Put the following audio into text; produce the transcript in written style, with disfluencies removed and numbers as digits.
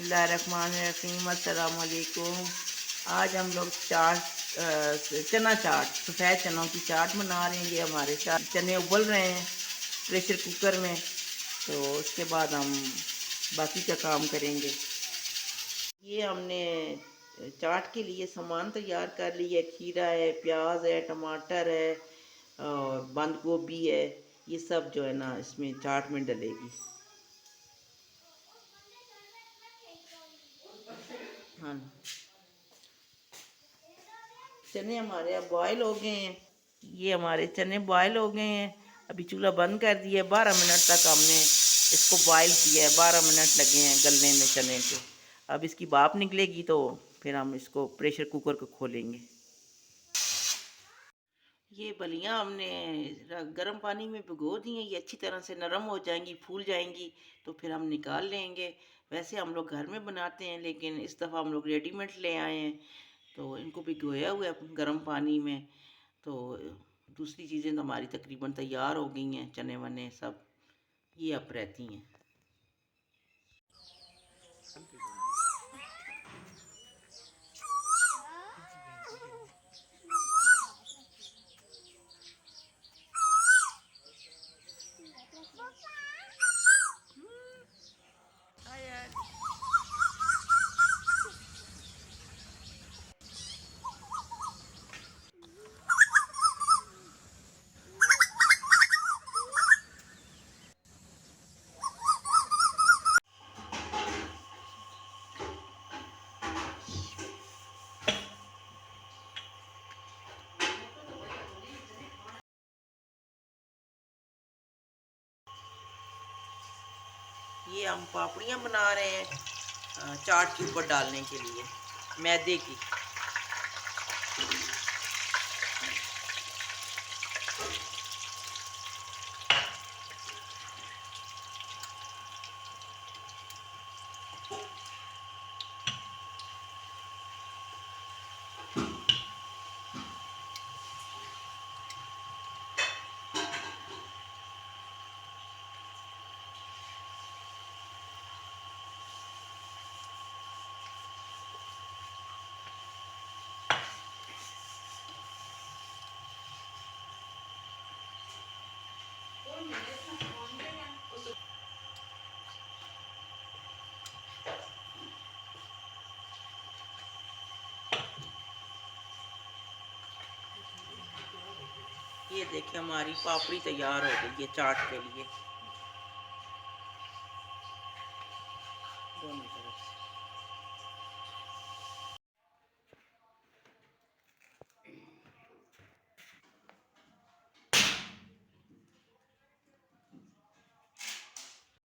बिस्मिल्लाहिर्रहमानिर्रहीम, अस्सलाम वालेकुम। आज हम लोग चना चाट, सफ़ेद चनों की चाट बना रहे हैं। ये हमारे चने उबल रहे हैं प्रेशर कुकर में, तो उसके बाद हम बाकी का काम करेंगे। ये हमने चाट के लिए सामान तैयार कर लिया है। खीरा है, प्याज है, टमाटर है और बंद गोभी है। ये सब जो है ना इसमें चाट में डलेगी। हाँ, चने हमारे अब बॉयल हो गए हैं। ये हमारे चने बॉयल हो गए हैं। अभी चूल्हा बंद कर दिया है। 12 मिनट तक हमने इसको बॉयल किया है। 12 मिनट लगे हैं गलने में चने के। अब इसकी भाप निकलेगी तो फिर हम इसको प्रेशर कुकर को खोलेंगे। ये बलियां हमने गर्म पानी में भिगो दी हैं। ये अच्छी तरह से नरम हो जाएंगी, फूल जाएंगी, तो फिर हम निकाल लेंगे। वैसे हम लोग घर में बनाते हैं, लेकिन इस दफ़ा हम लोग रेडीमेड ले आए हैं, तो इनको भिगोया हुआ है गर्म पानी में। तो दूसरी चीज़ें तो हमारी तकरीबन तैयार हो गई हैं, चने वने सब ये अब रहती हैं। ये हम पापड़ियाँ बना रहे हैं चाट के ऊपर डालने के लिए, मैदे की। ये देखिए हमारी पापड़ी तैयार हो गई है चाट के लिए। दोनों तरफ